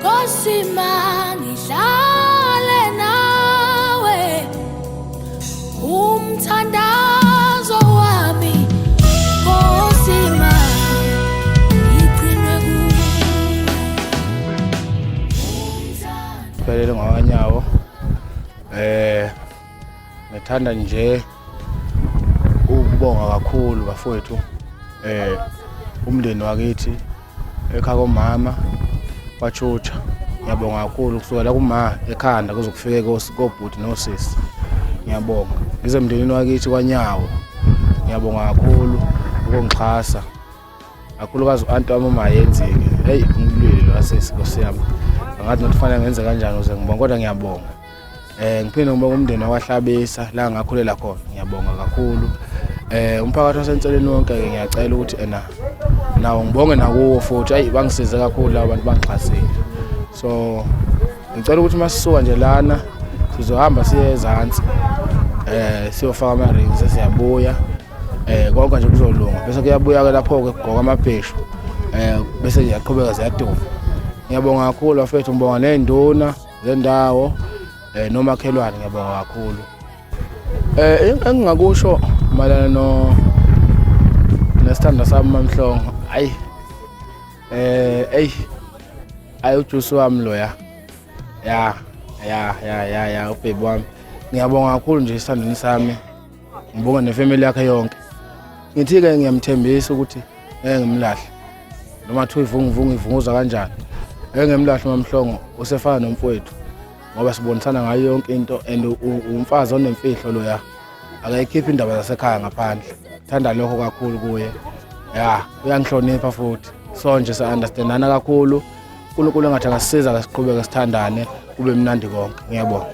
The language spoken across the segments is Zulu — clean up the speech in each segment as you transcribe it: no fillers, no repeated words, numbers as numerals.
Ngosima ngihlale nawe umthandazo wami Ngosima igcinwe kuwe Phelele ngawanyawo ngithanda nje ukubonga kakhulu bafowethu umndeni wakithi ekhaya komama kwaChucha ngiyabonga kakhulu kusukela kuma ekhanda kuzokufike kobhuti nosisi ngiyabonga izemndenini wakithi kwaNyawo ngiyabonga kakhulu ukungixhasa kakhulukazi uanti wami uma yenzike hey ngilwile lasisi Nkosi yami angathi nokufanele ngenze kanjani uze ngibonga kodwa ngiyabonga ngiphinde ngibonga umndeni wakwaHlabisa la ngakhulela khona ngiyabonga kakhulu umphakathi wasenseleni wonke ke ngiyacela ukuthi nawo ngibonge nakuwo futhi ayi bangisize kakhulu labo bantu bangixhasile so ngicela ukuthi masisuka nje lana sizohamba siye ezantsi siyofaka ama-rings siyabuya konke nje kuzolunga bese kuyabuya ke lapho ke kugqoka amabheshu bese ngiyaqhubeka ziyaduma ngiyabonga kakhulu bafethu ngibonga nezinduna zendawo nomakhelwane ngiyabonga kakhulu engingakusho malana nesithanda sami Mamhlongo ayi ujuice wami loya ya ubhebi wami ngiyabonga kakhulu nje isithandani sami ngibonga nefamily yakhe yonke ngithi ke ngiyamthembisa ukuthi ngimlahle noma thi ivunguza kanjani ngimlahle Mamhlongo usefana nomfowethu ngoba sibonisana ngayo yonke into and umfazi onemfihlo loya akayikhiphi indaba zasekhaya ngaphandle thanda lokho kakhulu kuye uyangihlonipha futhi so nje sa-understandana kakhulu uNkulunkulu engathi angasisiza kasiqhubeke sithandane kube mnandi konke ngiyabonga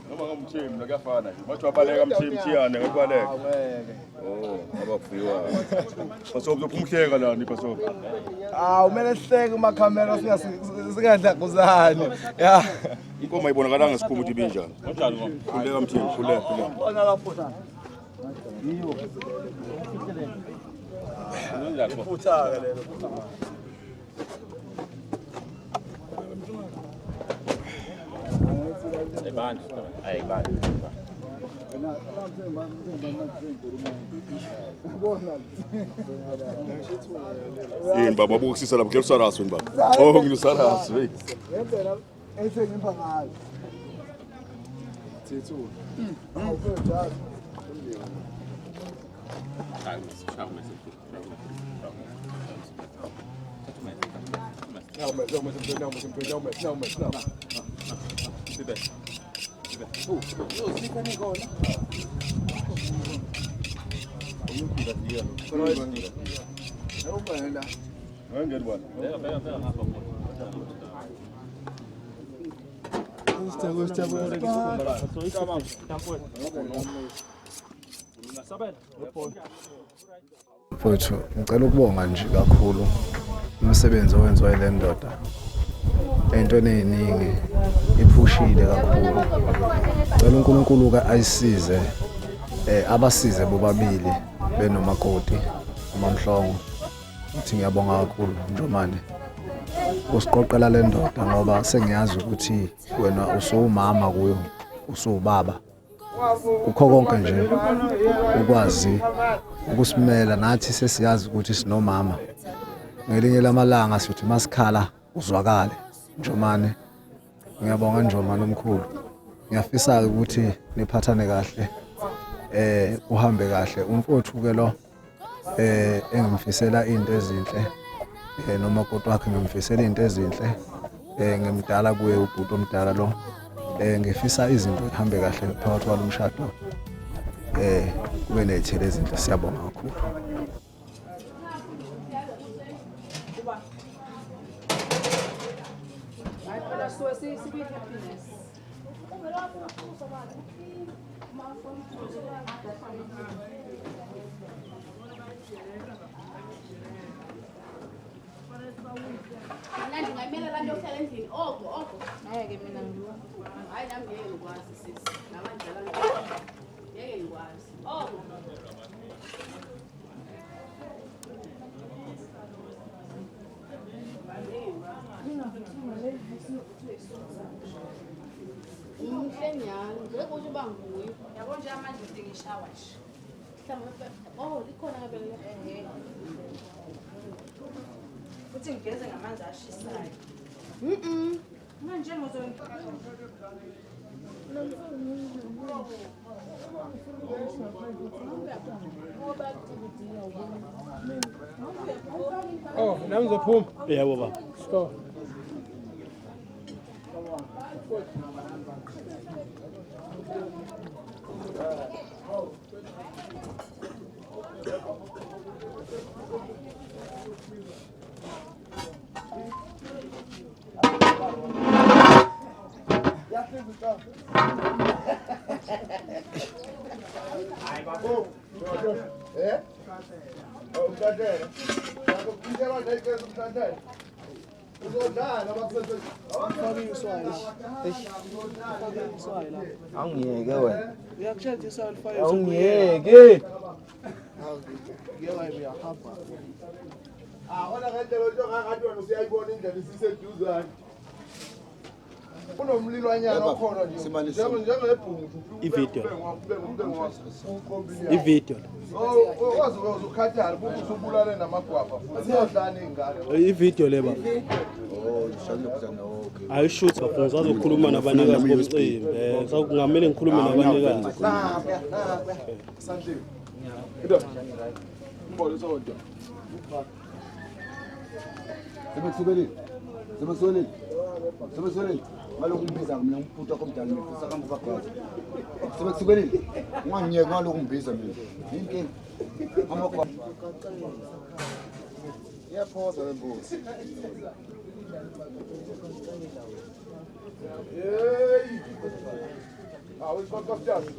Noma ngumthimba lokuyafana nje. Bathi wabaleka umthimba thiyane ngekubaleka. Oh, abafiwa. Basobo uphumhleka la nipha sobo. Umele sihleke uma camera singadlaguzani. Ya. Inkomo ayibonakala ngesikhumba ukuthi ibinjani. Kanjani ngoba? Khuleka umthimba, khuleka. Bona lapho sana. Yiyo. Iphutha ke lelo. Yini baba bokusisa lapho ngelusarasu wena baba. Oh ngilusarasu hey. Ngempela esengimpa ngayo. Thethu. Awufethu. Mfowethu ngicela ukubonga nje kakhulu umsebenzi owenziwa ile ndoda entweni eziningi iphushile kakhulu ngicela uNkulunkulu ke ayisize abasize bobabili benomakoti uMamhlongo uthi ngiyabonga kakhulu Njomane usiqoqela le ndoda ngoba sengiyazi ukuthi wena usuwumama kuyo, usuwubaba. Kukho konke nje ukwazi ukusimela nathi sesiyazi ukuthi sinomama. Ngelinye lamalanga sithi masikhala uzwakale. Njomane, ngiyabonga Njomane omkhulu. Ngiyafisa ukuthi niphathane kahle. Uhambe kahle. Umfowethu ke lo engimfisela into ezinhle. Noma kodwa wakhe ngimfisela into ezinhle. Ngimdala kuye ubhuti omdala lo. Ngifisa izinto zihambe kahle phakathi kwalomshado. Kube nezithelo ezinhle, siyabonga kakhulu. Ndingamela laa nto yohlala endlini oko ngeke mina hayi nami ngeke ngikwazi sisi nabadala ngeke ngikwazi oko umhle nyani ngeke kusho uba nguye yabo nje amanje ngishawa nje mhlawumbe likhona ngabele uthi ngigeze ngamanzi ashisayo. Manje Oh, nami ngizophuma. Yebo baba. So. Angiyeke wena. Uyakushada isali fire. Angiyeke. Ngeke uyahamba. Ona ngendlela into ngathi wena usiyayibona indlela isiseduzane. Kunomlilwanyana okhona nje. Njengebhungu. Ivideo. Ivideo. Wazi uzukhathala ukuthi ubulale namagwapa futhi uyohlala ingane. Ivideo le baba. Ayishoot bafuna sazokhuluma nabanikazi bomcimbi. Sakungamele ngikhulume nabanikazi. Sandile. Into. Mbolo sonto. Sebesubelile. Ngalokhu ngibiza mina ngiphuta komdala ngifisa kambe kwakwazi. Sebesubelile. Ungangiyeka ngalokhu ngibiza mina. Yinkinga. Amakwa. Iyaphosa le mbuzi. Hey. Awu isikhathi.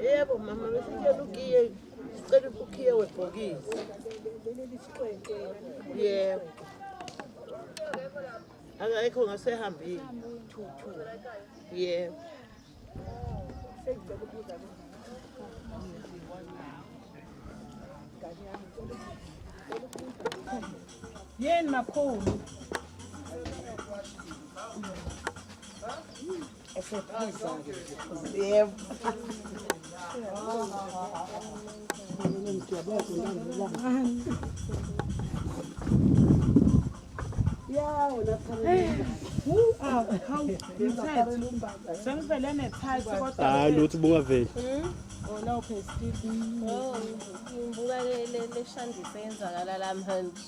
Yebo mama besicela ukiye sicela ukhiye webhokisi. Yebo. Akekho ngasehambile. Yebo. Yeni makhulu. Yebo. Sengivele nethathi kodwa Hayi lutho bungaveli. ona uphestiti. oh ngibuka le shandise yenzakala la manje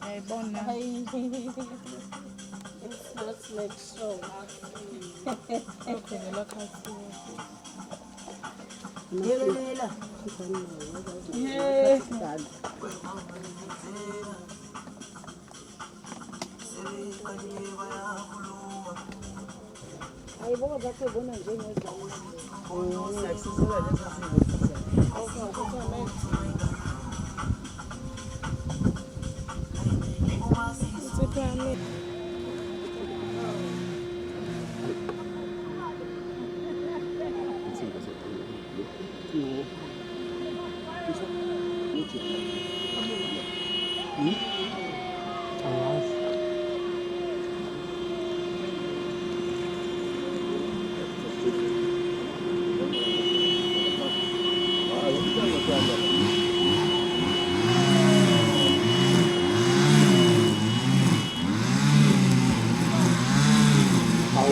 Ayibona. hayi Let's make sure. Okay, look at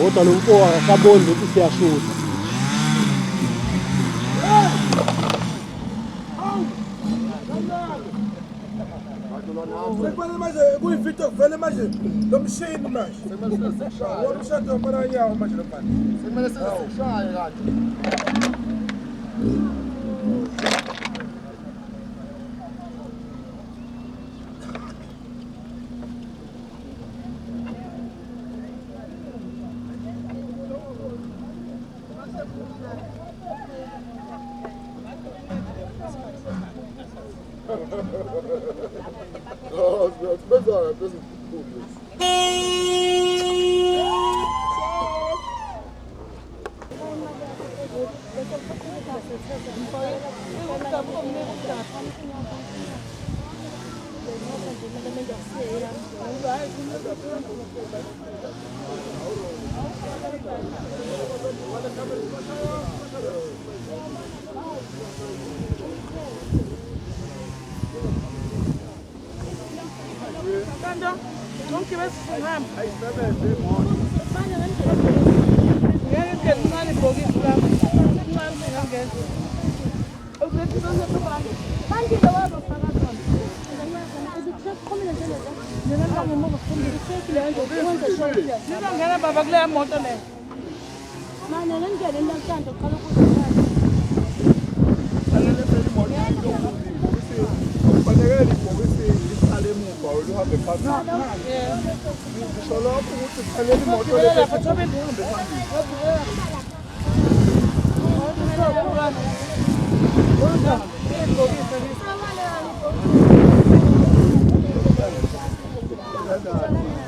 Outra não, pô, acabou, não sei se achou. Sekwele manje kuyivito vele manje lo mshini manje. Wona umshado wamara nyawo manje lo mfana. Sekumele sesishaye kanti. Oh, it's bizarre. This is cool.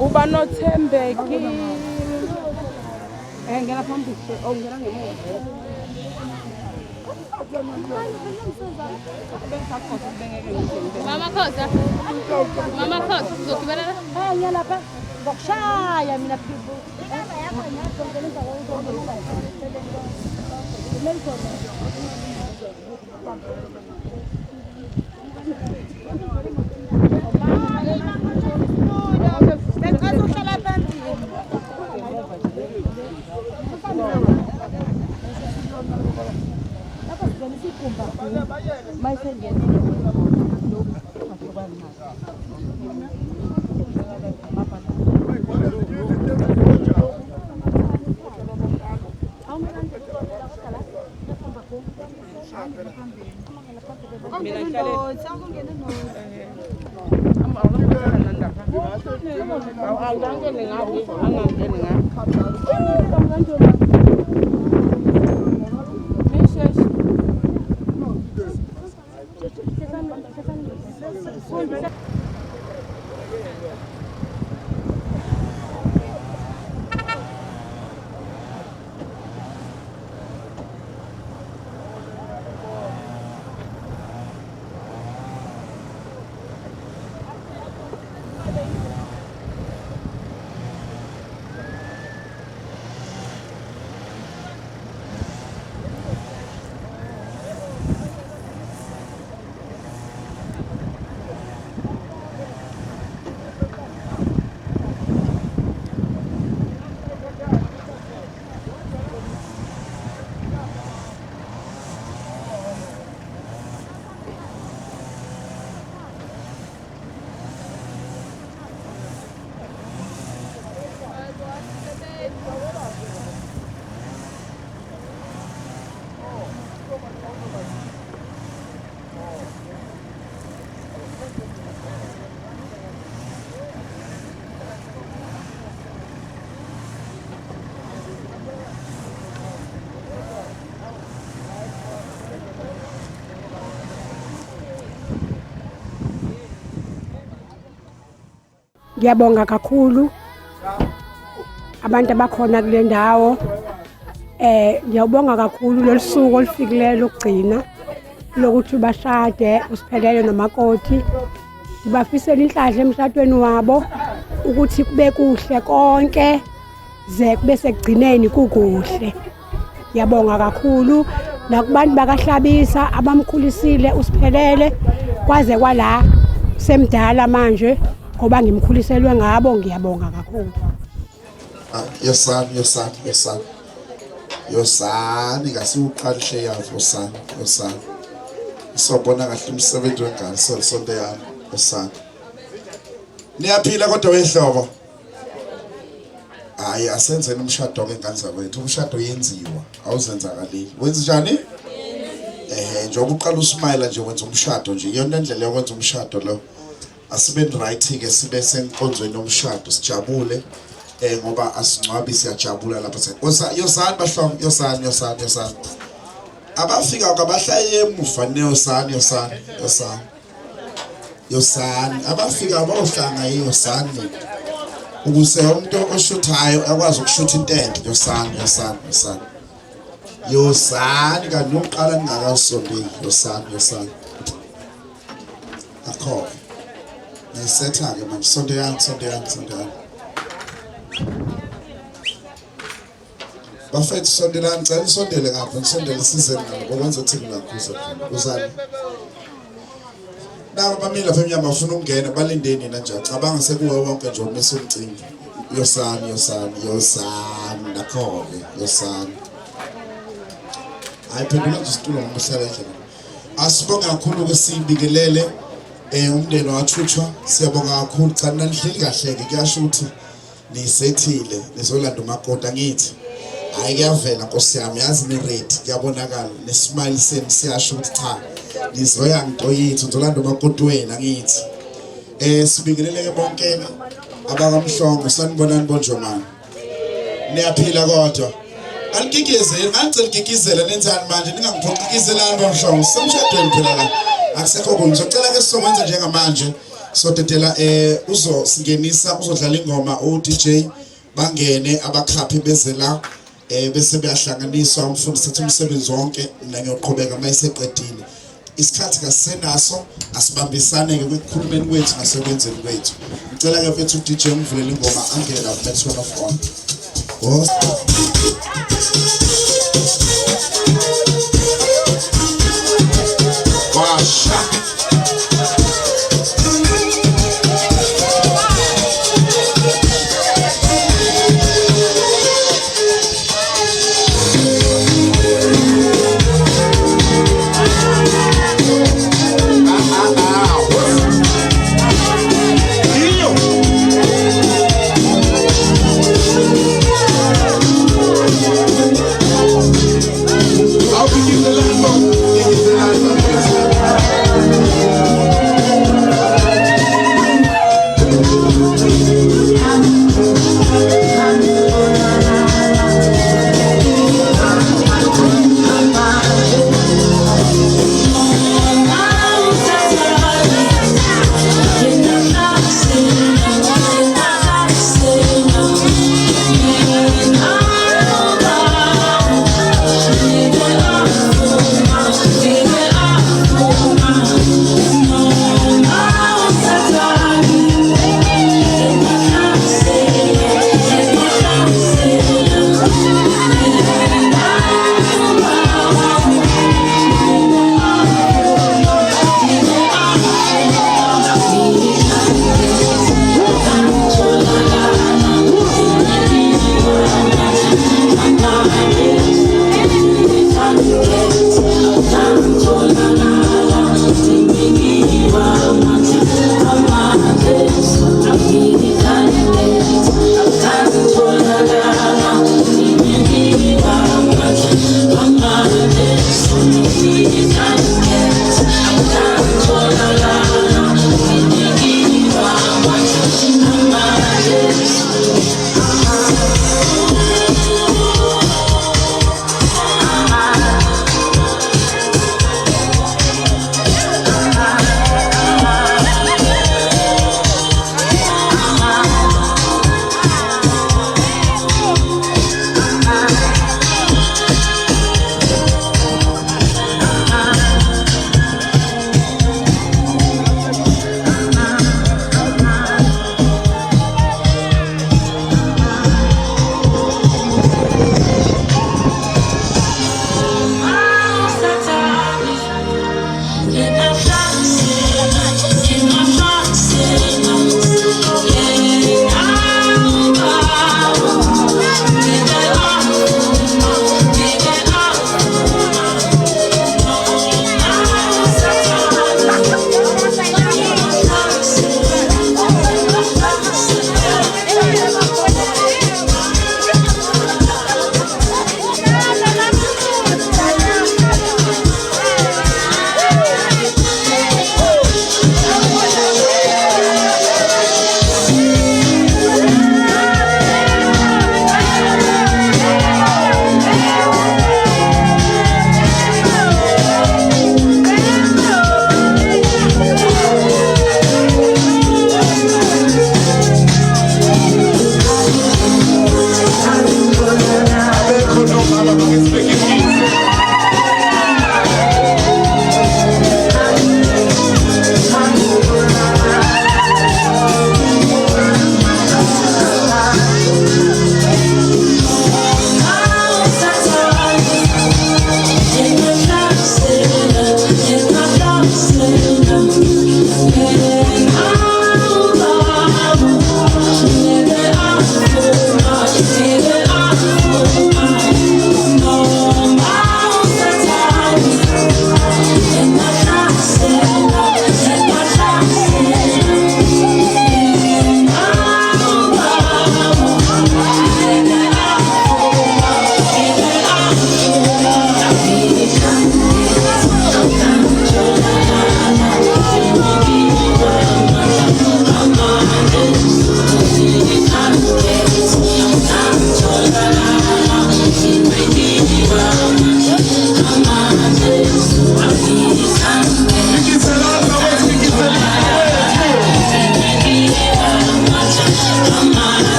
Uba nothembeki. Ngena phambili, ngena ngemuva. Mama Khosa. Mama Khosa, uzogibela la? Hanya lapha. Ngokushaya mina phiphu. Ngiyabonga kakhulu abantu abakhona kule ndawo. Ngiyabonga kakhulu lesuku olufikileyo lokugcina lokuthi bashade uSiphelele nomakoti. Ngibafisela inhlanhla emshadweni wabo ukuthi kube kuhle konke ze kube sekugcineni kukuhle. Ngiyabonga kakhulu nakubantu bakaHlabisa abamkhulisile uSiphelele kwaze kwala semdala manje ngoba ngimkhuliselwe ngabo. Ngiyabonga kakhulu. Yosani ngasiuqalishe yazi yosani sobona kahle umsebenzi wengane sonto yami yosani. Niyaphila kodwa wehlobo? Hayi asenzeni umshado ngengane zakwethu. Umshado yenziwa awuzenzakalile. Wenza njani? Njengoba uqala usmayila nje wenza umshado nje. Iyona indlela yokwenza umshado lo. Asibe right ke sibe senkonzweni yomshado sijabule ngoba asingcwabi siyajabula lapha. Yosani bahlobo yosani. Abafika kabahlaye emuva yosani. Abafika bayohlanga yosani. Ukuse umuntu oshuthayo akwazi ukushutha intente yosani kanti noqala ningakasondeli yosani. Akho. Nisetha ke manje sonto yami. Bafethu sondelani cela isondele ngapha nisondele sizeni ngapha okwenza ukuthi ngingakhuza uzani. Nawo bamila lapha emnyama bafuna ukungena balindeni nina nje cabanga sekuwe wonke nje umese umcingi. Yosani nakho ke yosani. Ayiphendula nje isitulo ngomuhlala endlela. Asibonga kakhulu kwesibikelele umndeni wathutshwa. Siyabonga kakhulu cha nanihleli kahle ke kuyasho ukuthi nisethile nizolanda umakoti angithi. Hayi kuyavela Nkosi yami yazi ni ready kuyabonakala nesmile seni siyasho ukuthi cha nizoya into yethu nizolanda umakoti wena angithi. Sibingeleleke bonke abakamhlongo sanibonani bonjomani. Niyaphila kodwa. Alikikizele ngicela ukikizela nenzani manje ningangiphoqikizelani bomhlongo semshadweni phela la. Akusekho konke ngizocela ke sizokwenza njengamanje sotetela uzosingenisa uzodlala ingoma uDJ bangene abakhaphi bezela bese bayahlanganiswa umfundisi ethi umsebenzi wonke nangiyoqhubeka mayiseqedile. Isikhathi kasenaso asibambisane ke ukukhulumeni kwethu nasekwenzeni kwethu. Ngicela ke mfethu uDJ umvulela ingoma angene la next one of on. Washa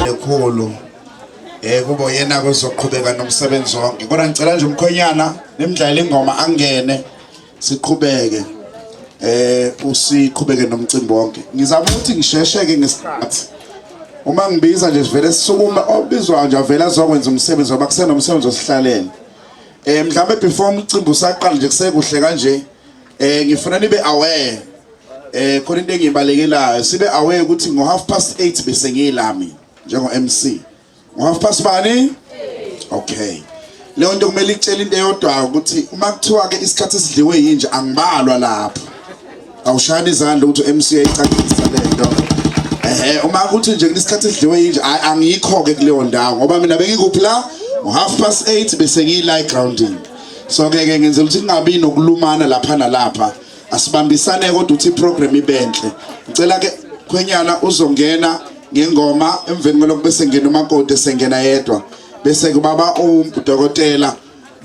Ekhulu kuba yena kuzoqhubeka nomsebenzi wonke kodwa ngicela nje umkhwenyana nemidlalo ingoma angene siqhubeke usiqhubeke nomcimbi wonke ngizama ukuthi ngishesheke ngesikhathi uma ngibiza nje sivele sisukuma obizwa nje avela azokwenza umsebenzi ngoba kusenomsebenzi osihlalele mhlambe before umcimbi usaqala nje kusekuhle kanje ngifuna nibe aware khona into engibalekelayo sibe aware ukuthi ngo 8:30 bese ngiyilami njengo MC ngo 8:30 bani okay leyo nto kumele itshela into eyodwa ukuthi uma kuthiwa ke isikhathi esidliwe yinje angibalwa lapho awushaya izandla ukuthi MC ayicacisa lento uma ukuthi nje kunesikhathi esidliwe yinje angikho ke kuleyo ndawo ngoba mina bengikuphi la ngo 8:30 bese ngiyila grounding so ke ngenzela ukuthi kungabi nokulumana lapha nalapha asibambisane kodwa uthi program ibenhle ngicela ke khwenyana uzongena ngengoma emveni kwalokho bese ngena umakoti esengena yedwa bese kubaba udokotela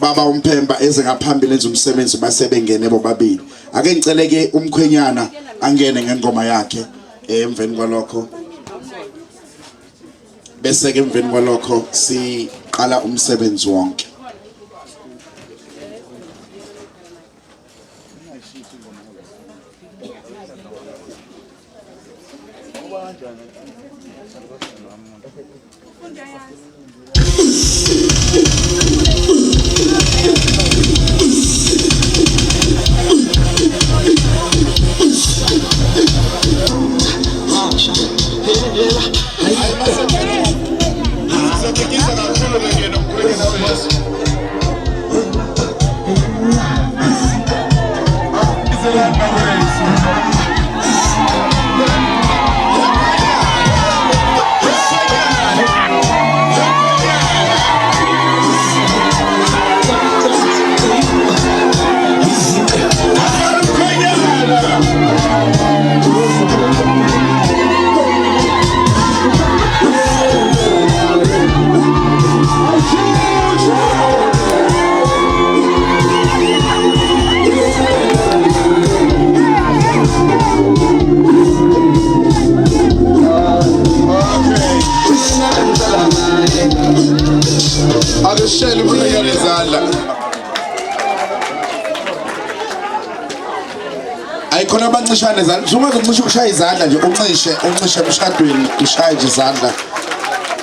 baba umphemba eze ngaphambili enza umsebenzi basebengene bobabili ake ngicele ke umkhwenyana angene ngengoma yakhe emveni kwalokho bese ke emveni kwalokho siqala umsebenzi wonke Akashela umkhwenyana izandla ayikhona abancishane izandla ungaze uncishe ukushaya izandla nje uncishe emshadweni ushaye nje izandla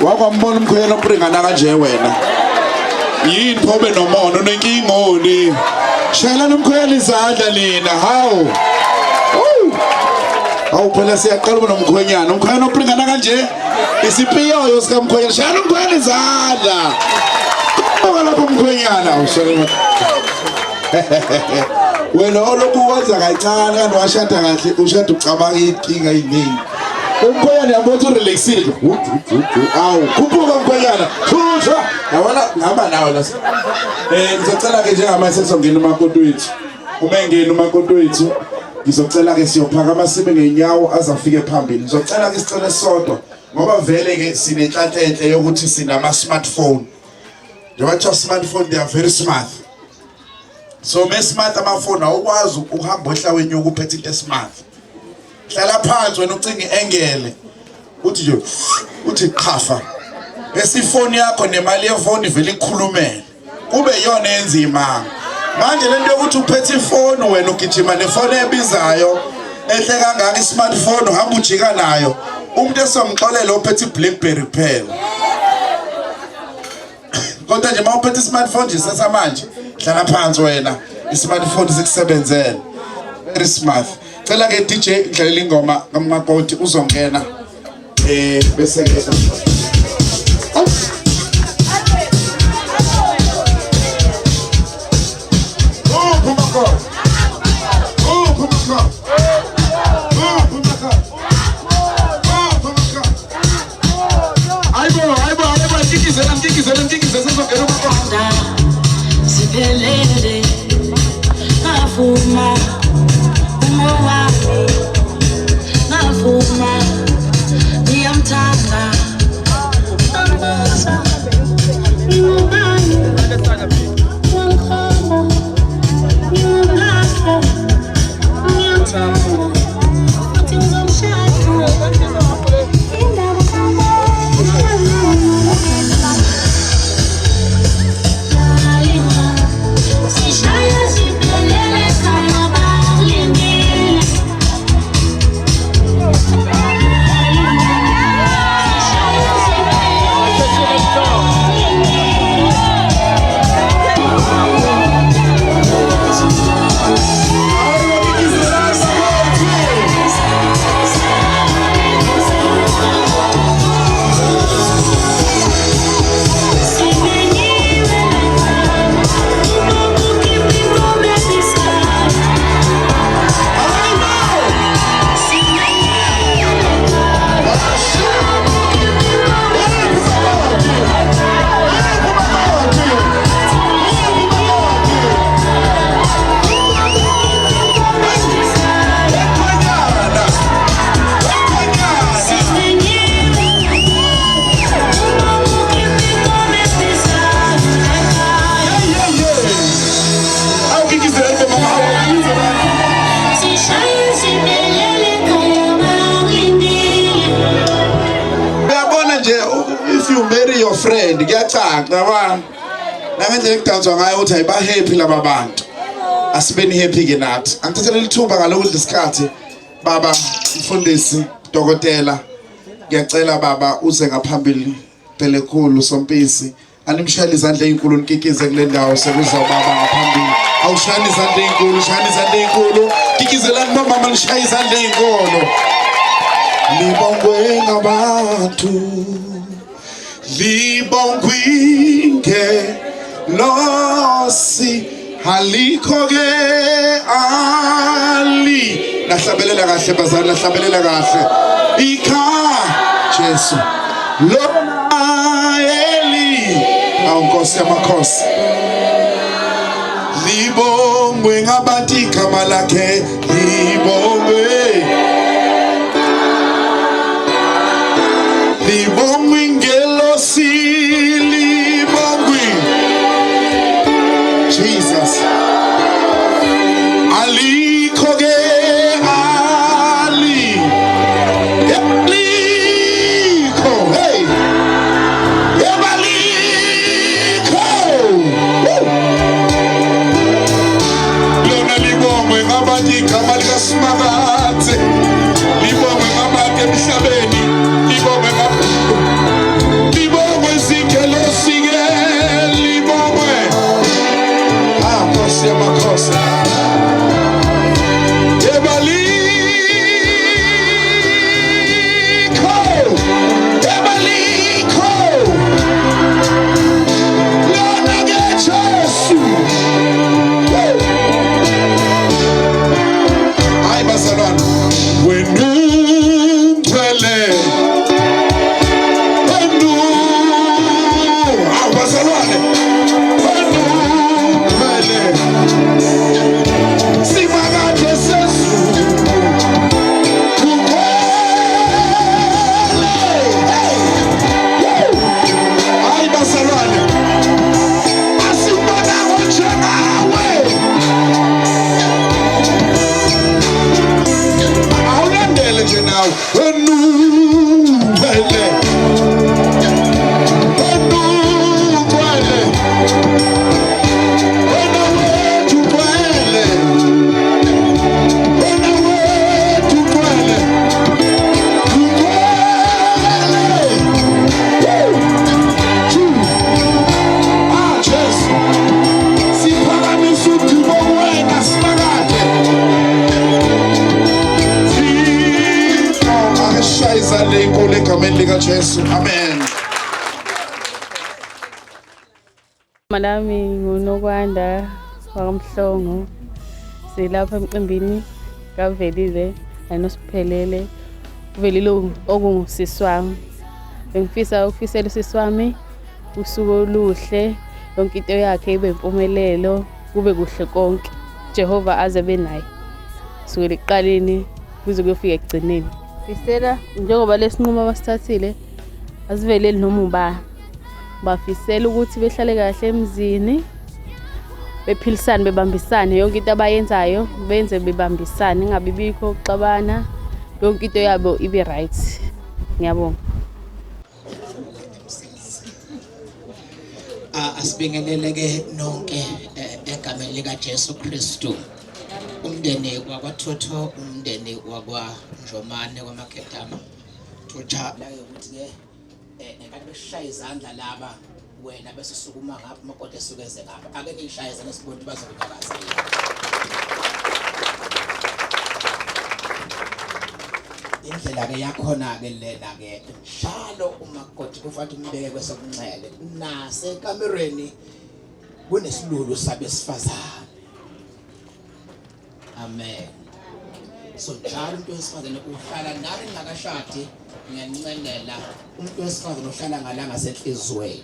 wakwambona umkhwenyana opringana kanje wena yini phobe nomono nenkingoni shayela umkhwenyana izandla lina hawu phela siyaqala nomkhwenyana umkhwenyana opringana kanje isipiyoyo sikamkhwenyana shayela umkhwenyana izandla lapho mkhwenyana ushona. Wena olokhu wenza kancane kanti washada kahle ushada ucabanga inkinga eziningi. Umkhwenyana yabona urelaxile. Awu khuphuka mkhwenyana. Thusha. Yabona ngihamba nawe la. Ngizocela ke njengamanje sesongena umakoti wethu. Uma engena umakoti wethu ngizocela ke siyophakama sibe ngenyawo azafike phambili. Ngizocela ke isicelo sodwa ngoba vele ke sinenhlanhla enhle yokuthi sinama smartphone. Njengoba smartphone they are very smart. So me smart amafoni awukwazi ukuhamba ohlaweni yokuphetha into smart. Hlala phansi wena ucinga iengele. Uthi nje uthi qafa. Bese ifoni yakho nemali yefoni vele ikhulumele. Kube yona enzima. Manje lento yokuthi uphethe ifoni wena ugijima nefoni ebizayo ehle kangaka ismartphone uhamba ujika nayo. Umuntu esomxolela ophethe iBlackberry phela. Kodwa nje mawuphethe ismartphone nje sasamanje hlala phansi wena ismartphone sikusebenzele. Very smart. Cela ke DJ ngidlalela ingoma kaMakoti uzongena bese ke Siphelele ngafuma umowami ngafuma ngiyamthanda ambaza ngubani wangikhona ngiyamlahla ngiyamthanda futhi ngizomshada indaba friend kuyacaca wa nangendlela ekudanswa ngayo uthi ayiba happy laba bantu asibeni happy ke nathi angithathele lithuba ngaloku lesikhathi baba mfundisi dokotela ngiyacela baba uze ngaphambili phele khulu Sompisi animshayela izandla ezinkulu nikikize kule ndawo sekuza baba ngaphambili awushayela izandla ezinkulu shayela izandla ezinkulu kikizelani mama nishaya izandla ezinkulu libongwe ngabantu libongwinge losi haliko ke ali lahlabelela kahle bazali lahlabelela kahle ikha Jesu lona eli awunkosi yamakhosi libongwe ngabantu igama lakhe libongwe Jesus Ali koge Ali Yaliko hey Yabaliko Lona libongwe ngabati kamalika smagathe libongwe ngabake emhlabeni libongwe libongwe sikelo sige libongwe Makosa Ebaliko Lona Jesu. Amen. Malami nguNokwanda wakamhlongo. Silapha emcimbini kaVelile anosiphelele. Uvelile okungusisi wami. Bengifisa ukufisela usisi wami usuku oluhle, yonke into yakhe ibe impumelelo, kube kuhle konke. Jehova aze benaye. Kusukela ekuqaleni kuze kuyofika ekugcineni. Fisela njengoba lesinqumo abasithathile asiveleli noma ubani. Bafisela ukuthi behlale kahle emzini, bephilisane bebambisane, yonke into abayenzayo benze bebambisane, ingabe bikho ukuxabana, yonke into yabo ibe right. Ngiyabonga. Asibingeleleke nonke egameni lika Jesu Kristu. Umndeni wakwaThotho, umndeni wakwaNjomane kwaMakedama. Tujabula ukuthi ke enkathi beshaya izandla laba wena bese sukuma ngapha amakodwa esukeze ngapha. Ake nishaya izandla sibone bazokuthakazela. Indlela ke yakhona ke lena ke njalo umakoti kufanele umbeke kwesokunxele nasekamereni kunesilulu sabesifazane. Amen. So njalo umuntu wesifazane uhlala nami ngakashadi ngiyancenela umuntu wesifazane uhlala ngalanga senhlizweni.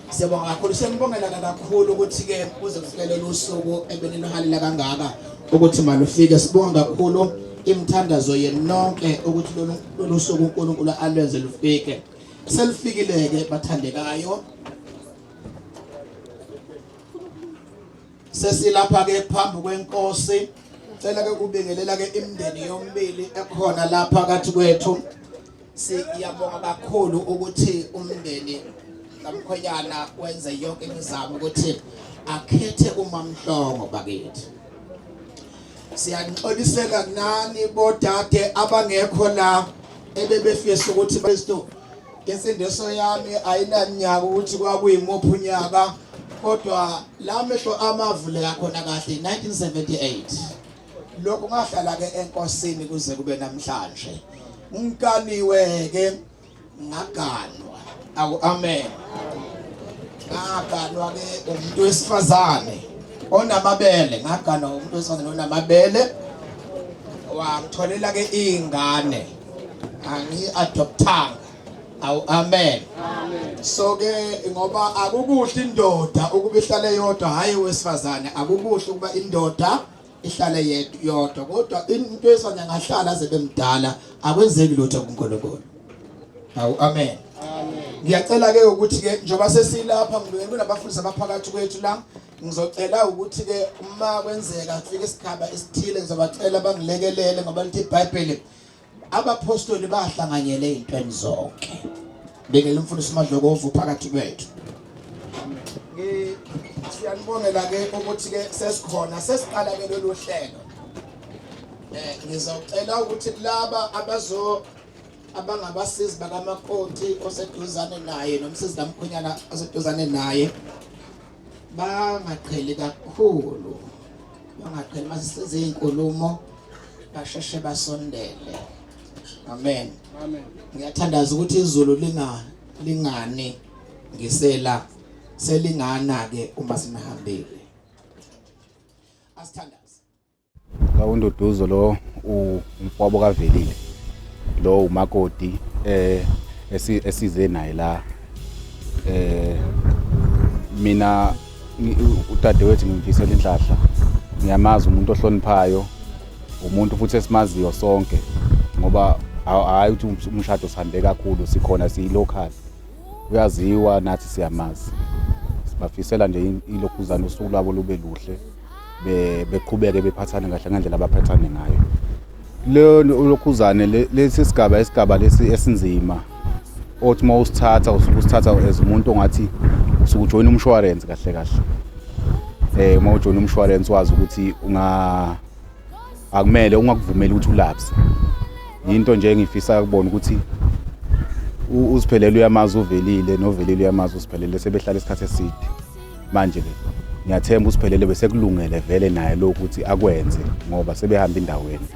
Siyabonga kakhulu, siyambongela kakhulu ukuthi ke uze kufikele losuku ebeninohalela kangaka ukuthi malufike. Sibonga kakhulu imthandazo yenonke ukuthi lolu suku uNkulunkulu alwenze lufike. Selifikile ke bathandekayo. Sesilapha ke phambi kwenkosi. Cela ke kubingelela ke imndeni yombili ekhona lapha kathi kwethu. Siyabonga kakhulu ukuthi umndeni kaMkhwenyana wenze yonke imizamo ukuthi akhethe uMamhlongo bakithi. Siyanixolisela nani bodade abangekho la ebebefisa ukuthi Kristu insindiso yami ayinanyaka ukuthi kwakuyimuphi unyaka, kodwa la mehlo amavule khona kahle 1978. Lokho ngahlala ke enkosini kuze kube namhlanje. Ngikaniwe ke ngaganwa. Amen. Ngaganwa ke umuntu wesifazane onamabele, ngaganwa umuntu wesifazane onamabele, wangitholela ke ingane, angi-adoptanga. Amen. So ke ngoba akukuhle indoda ukuba ihlale yodwa, hayi wesifazane akukuhle ukuba indoda ihlale yodwa, kodwa into wesifazane ngahlala aze bemdala akwenzeki lutho kuNkulunkulu. Amen. Ngiyacela ke ukuthi ke njoba sesilapha kunabafundisi abaphakathi kwethu la, ngizocela ukuthi ke uma kwenzeka kufika isikhathi esithile ngizobacela bangilekelele ngoba lithi iBhayibheli abapostoli bahlanganyele ezintweni zonke. Bengele umfundisi uMadlokovu phakathi kwethu. Siyanibongela ke ukuthi ke sesikhona, sesiqala ke lolu hlelo. Ngizocela ukuthi laba abangabasizi bakamakoti oseduzane naye nomsizi kaMkhwenyana oseduzane naye bangaqheli kakhulu, bangaqheli masisize izinkulumo, basheshe basondele. Amen. Amen. Ngiyathandaza ukuthi izulu lingani ngisela selingana ke uma sinahambile. Asithandaze. La undoduzo lo umfowabo kaVelile. Lo umakoti esize naye la mina udadewethu ngimfisela inhlahla. Ngiyamazi umuntu ohloniphayo, umuntu futhi esimaziyo sonke ngoba hayi ukuthi umshado sihambe kakhulu, sikhona siyilocal. Uyaziwa nathi siyamazi. Sibafisela nje ilokhuzana usuku lwabo lube luhle, beqhubeke bephathane kahle ngendlela abaphathane ngayo. Lo lokhuzane lesi isigaba lesi esinzima othi mawusithatha usithatha as umuntu ongathi usukujoina umshwarensi kahle kahle. Uma ujoina umshwarensi wazi ukuthi akumele ungakuvumeli ukuthi ulapse. Into nje engifisa ukubona ukuthi uziphelele uyamazi uVelile noVelile uyamazi usiphelele sebehlala isikhathi eside. Manje ke ngiyathemba usiphelele bese kulungele vele naye lo ukuthi akwenze ngoba sebehamba endaweni.